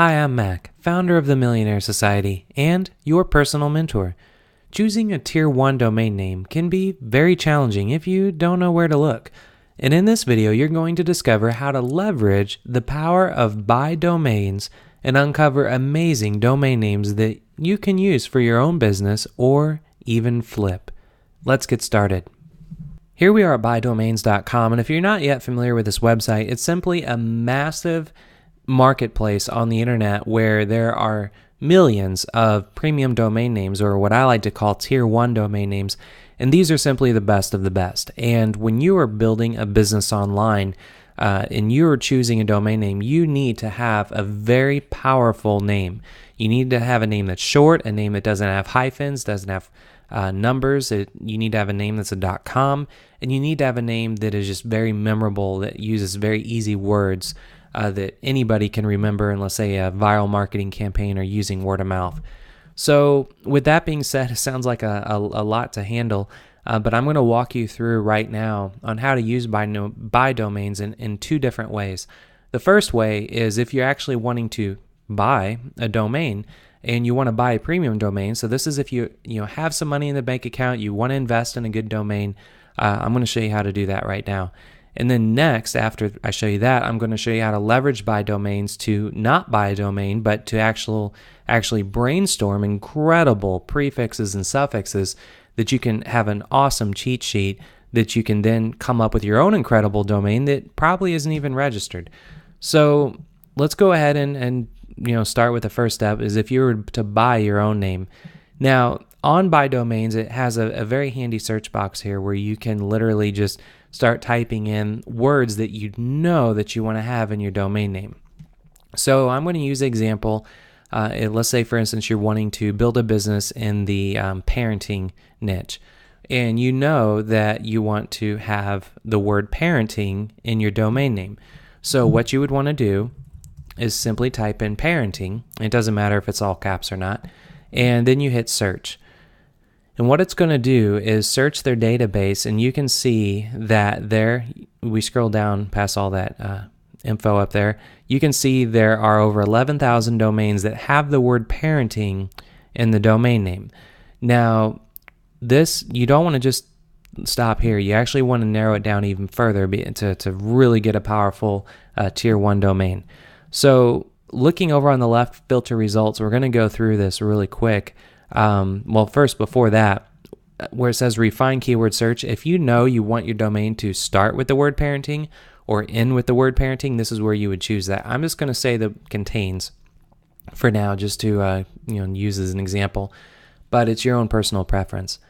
Hi, I'm Mac, founder of the Millionaire Society and your personal mentor. Choosing a Tier 1 domain name can be very challenging if you don't know where to look. And in this video, you're going to discover how to leverage the power of buy domains and uncover amazing domain names that you can use for your own business or even flip. Let's get started. Here we are at buydomains.com, and if you're not yet familiar with this website, it's simply a massive marketplace on the internet where there are millions of premium domain names, or what I like to call Tier 1 domain names, and these are simply the best of the best. And when you are building a business online and you're choosing a domain name, you need to have a very powerful name. You need to have a name that's short, a name that doesn't have hyphens, doesn't have numbers. You need to have a name that's a .com, and you need to have a name that is just very memorable, that uses very easy words that anybody can remember in, let's say, a viral marketing campaign or using word of mouth. So with that being said, it sounds like a lot to handle, but I'm going to walk you through right now on how to use buy domains in two different ways. The first way is if you're actually wanting to buy a domain and you want to buy a premium domain. So this is if you have some money in the bank account, you want to invest in a good domain. I'm going to show you how to do that right now. And then next, after I show you that, I'm going to show you how to leverage buy domains to not buy a domain, but to actually brainstorm incredible prefixes and suffixes that you can have an awesome cheat sheet that you can then come up with your own incredible domain that probably isn't even registered. So let's go ahead and start with the first step is if you were to buy your own name. Now, on buy domains, it has a very handy search box here where you can literally just start typing in words that you know that you want to have in your domain name. So I'm going to use an example. Let's say, for instance, you're wanting to build a business in the parenting niche, and you know that you want to have the word parenting in your domain name. So what you would want to do is simply type in parenting. It doesn't matter if it's all caps or not. And then you hit search. And what it's going to do is search their database, and you can see that we scroll down past all that info up there, you can see there are over 11,000 domains that have the word parenting in the domain name. Now, you don't want to just stop here. You actually want to narrow it down even further to really get a powerful Tier 1 domain. So looking over on the left, filter results, we're going to go through this really quick. First, before that, where it says refine keyword search, if you know you want your domain to start with the word parenting or end with the word parenting, this is where you would choose that. I'm just going to say the contains for now, just to use as an example, but it's your own personal preference.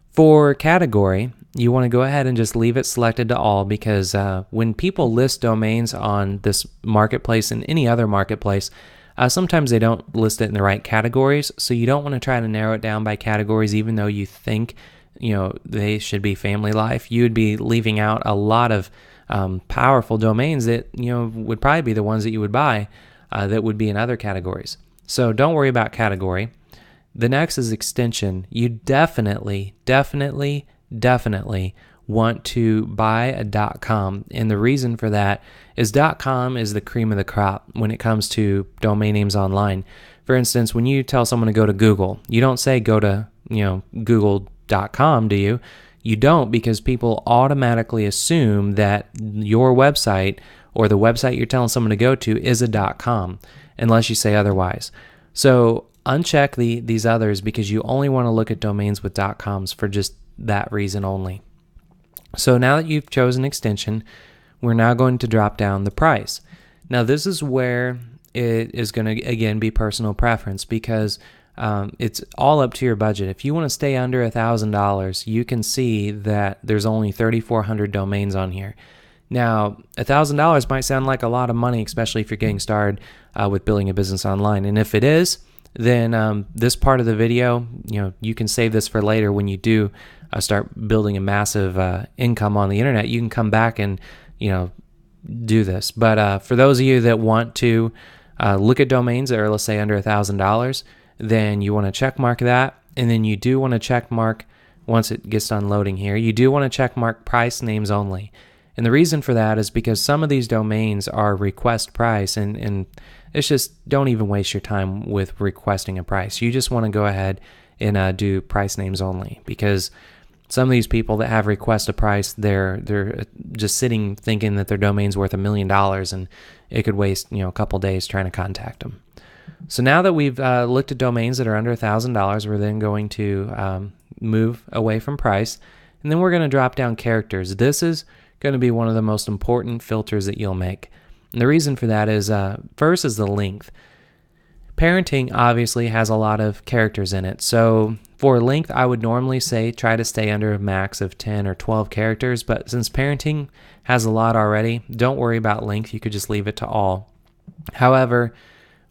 For category, you want to go ahead and just leave it selected to all, because when people list domains on this marketplace and any other marketplace, sometimes they don't list it in the right categories. So you don't want to try to narrow it down by categories, even though you think they should be family life. You would be leaving out a lot of powerful domains that would probably be the ones that you would buy that would be in other categories. So don't worry about category. The next is extension. You definitely want to buy a .com, and the reason for that is .com is the cream of the crop when it comes to domain names online. For instance, when you tell someone to go to Google, you don't say go to google.com, do you? You don't, because people automatically assume that your website or the website you're telling someone to go to is a .com, unless you say otherwise. So uncheck these others, because you only want to look at domains with .coms for just that reason only. So now that you've chosen extension, we're now going to drop down the price. Now this is where it is going to, again, be personal preference, because it's all up to your budget. If you want to stay under $1,000, you can see that there's only 3,400 domains on here. Now, $1,000 might sound like a lot of money, especially if you're getting started with building a business online. And if it is, then this part of the video, you can save this for later when you do start building a massive income on the internet. You can come back and do this. But for those of you that want to look at domains that are, let's say, under $1,000, then you want to check mark that, and then you do want to check mark, once it gets done loading here, you do want to check mark price names only. And the reason for that is because some of these domains are request price, and it's just, don't even waste your time with requesting a price. You just want to go ahead and do price names only, because some of these people that have request a price, they're just sitting thinking that their domain's worth $1 million, and it could waste a couple days trying to contact them. So now that we've looked at domains that are under $1,000, we're then going to move away from price, and then we're going to drop down characters. This is going to be one of the most important filters that you'll make. And the reason for that is, first is the length. Parenting obviously has a lot of characters in it. So for length, I would normally say try to stay under a max of 10 or 12 characters. But since parenting has a lot already, don't worry about length. You could just leave it to all. However,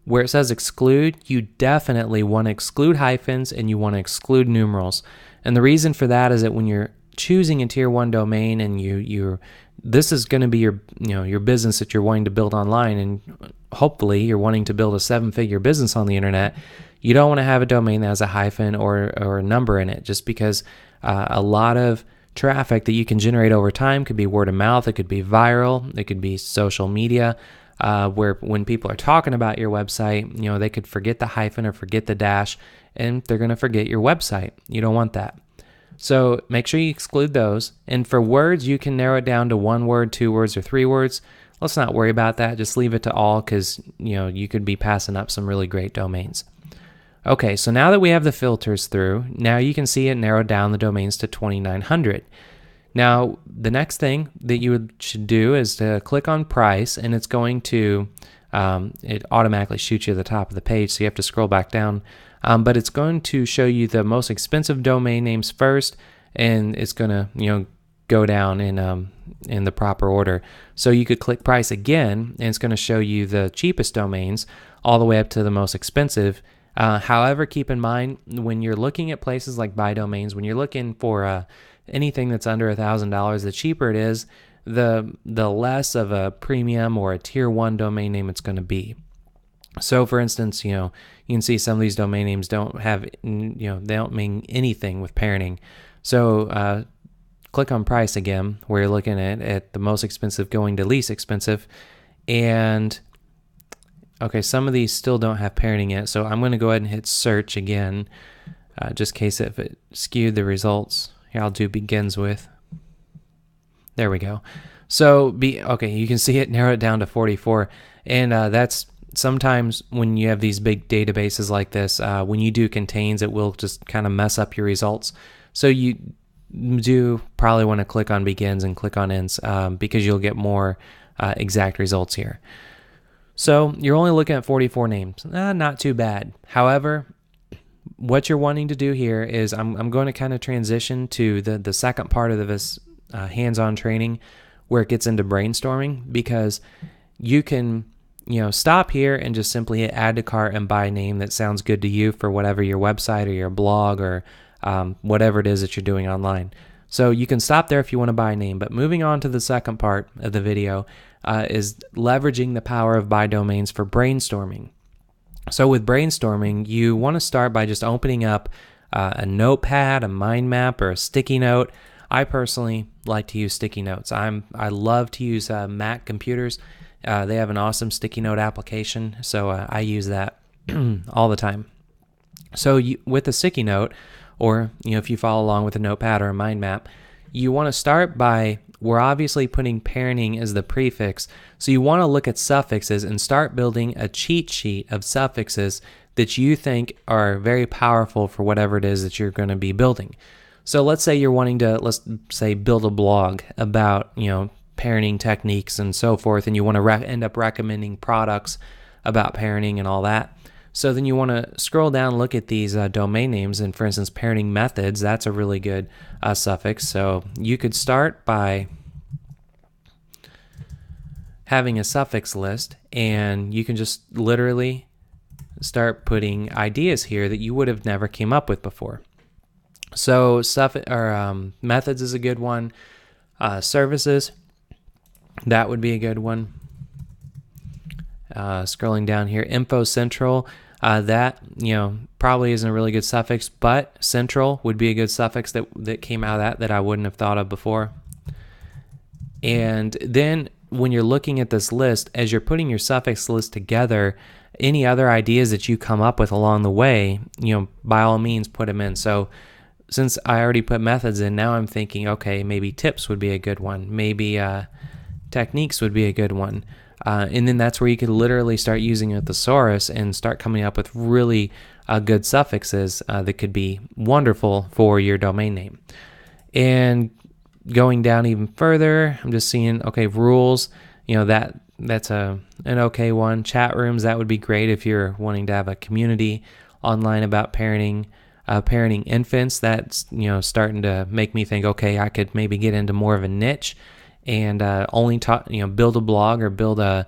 where it says exclude, you definitely want to exclude hyphens and you want to exclude numerals. And the reason for that is that when you're choosing a tier 1 domain and this is going to be your business that you're wanting to build online, and hopefully you're wanting to build a 7-figure business on the internet, you don't want to have a domain that has a hyphen or a number in it, just because a lot of traffic that you can generate over time could be word of mouth, it could be viral, it could be social media, where when people are talking about your website, they could forget the hyphen or forget the dash, and they're going to forget your website. You don't want that. So make sure you exclude those. And for words, you can narrow it down to 1 word, 2 words, or 3 words. Let's not worry about that. Just leave it to all, because you could be passing up some really great domains. Okay, so now that we have the filters through, now you can see it narrowed down the domains to 2,900. Now, the next thing that you should do is to click on price, and it's going to, it automatically shoots you to the top of the page, so you have to scroll back down. But it's going to show you the most expensive domain names first, and it's going to, go down in the proper order. So you could click price again, and it's going to show you the cheapest domains all the way up to the most expensive. However, keep in mind, when you're looking at places like buy domains, when you're looking for anything that's under $1,000, the cheaper it is, the less of a premium or a tier 1 domain name it's going to be. So for instance, you can see some of these domain names don't have, they don't mean anything with parenting. So click on price again, where you're looking at the most expensive going to least expensive. And okay, some of these still don't have parenting yet. So I'm going to go ahead and hit search again, just in case if it skewed the results. Here, I'll do begins with. There we go. So okay, you can see it narrow it down to 44. And that's sometimes when you have these big databases like this, when you do contains, it will just kind of mess up your results. So you do probably want to click on begins and click on ends, because you'll get more exact results here. So you're only looking at 44 names. Not too bad. However, what you're wanting to do here is I'm going to kind of transition to the second part of this hands-on training, where it gets into brainstorming, because you can stop here and just simply hit add to cart and buy a name that sounds good to you for whatever your website or your blog or whatever it is that you're doing online. So you can stop there if you want to buy a name. But moving on to the second part of the video is leveraging the power of buy domains for brainstorming. So with brainstorming, you want to start by just opening up a notepad, a mind map, or a sticky note. I personally like to use sticky notes. I love to use Mac computers. They have an awesome sticky note application, so I use that all the time. So with a sticky note, or if you follow along with a notepad or a mind map, you want to start by, we're obviously putting parenting as the prefix, so you want to look at suffixes and start building a cheat sheet of suffixes that you think are very powerful for whatever it is that you're going to be building. So let's say you're wanting to, build a blog about, parenting techniques and so forth, and you want to end up recommending products about parenting and all that. So then you want to scroll down and look at these domain names, and for instance, parenting methods, that's a really good suffix. So you could start by having a suffix list, and you can just literally start putting ideas here that you would have never came up with before. So methods is a good one. Services, that would be a good one. Scrolling down here, info central, that probably isn't a really good suffix, but central would be a good suffix that came out of that I wouldn't have thought of before. And then when you're looking at this list, as you're putting your suffix list together, any other ideas that you come up with along the way, by all means put them in. So since I already put methods in, now I'm thinking, okay, maybe tips would be a good one. Maybe techniques would be a good one. And then that's where you could literally start using a thesaurus and start coming up with really good suffixes that could be wonderful for your domain name. And going down even further, I'm just seeing, okay, rules, that's an okay one. Chat rooms, that would be great if you're wanting to have a community online about parenting infants. That's, starting to make me think, okay, I could maybe get into more of a niche and only talk, build a blog or build a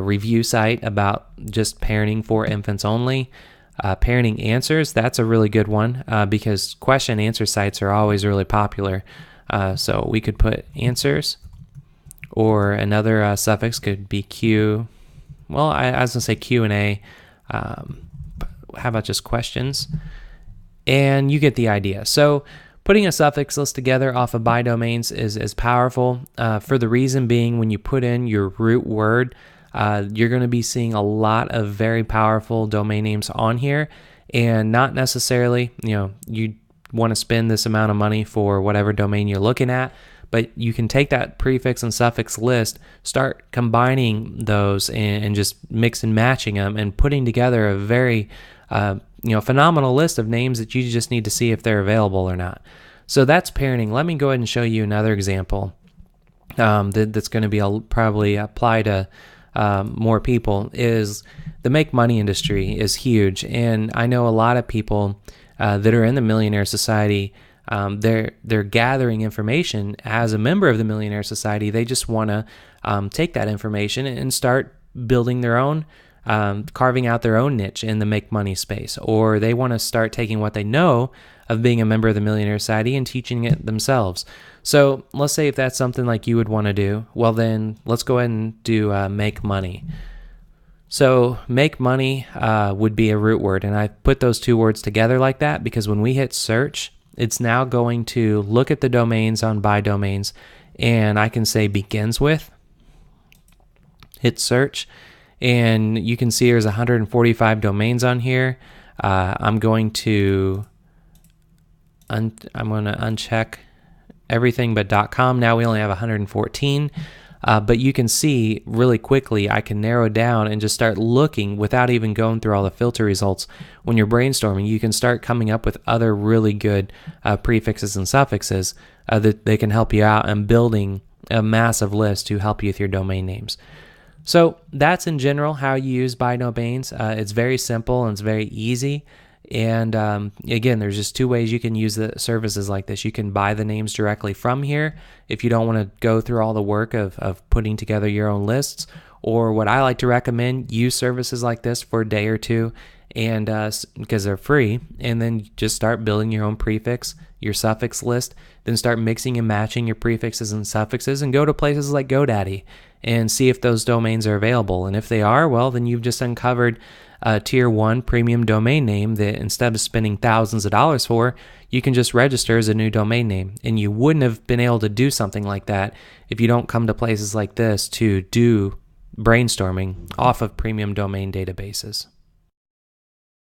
review site about just parenting for infants only. Parenting answers, that's a really good one because question answer sites are always really popular. So we could put answers, or another suffix could be Q. Well, I was going to say Q&A. How about just questions? And you get the idea. So putting a suffix list together off of by domains is powerful for the reason being, when you put in your root word, you're going to be seeing a lot of very powerful domain names on here, and not necessarily, you want to spend this amount of money for whatever domain you're looking at, but you can take that prefix and suffix list, start combining those and just mix and matching them and putting together a very phenomenal list of names that you just need to see if they're available or not. So that's parenting. Let me go ahead and show you another example that's going to be probably apply to more people. Is the make money industry is huge, and I know a lot of people that are in the Millionaire Society. They're gathering information as a member of the Millionaire Society. They just want to take that information and start building their own, carving out their own niche in the make money space, or they want to start taking what they know of being a member of the Millionaire Society and teaching it themselves. So let's say if that's something like you would want to do, well then let's go ahead and do make money. So make money would be a root word, and I put those two words together like that because when we hit search, it's now going to look at the domains on by domains, and I can say begins with, hit search, and you can see there's 145 domains on here. I'm going to uncheck everything but .com. Now we only have 114. But you can see really quickly I can narrow down and just start looking without even going through all the filter results. When you're brainstorming, you can start coming up with other really good prefixes and suffixes that they can help you out and building a massive list to help you with your domain names. So that's in general how you use by domains. It's very simple and it's very easy. And again, there's just two ways you can use the services like this. You can buy the names directly from here if you don't want to go through all the work of putting together your own lists. Or what I like to recommend, use services like this for a day or two, and because they're free, and then just start building your own prefix, your suffix list, then start mixing and matching your prefixes and suffixes, and go to places like GoDaddy and see if those domains are available. And if they are, well, then you've just uncovered a tier 1 premium domain name that instead of spending thousands of dollars for, you can just register as a new domain name. And you wouldn't have been able to do something like that if you don't come to places like this to do brainstorming off of premium domain databases.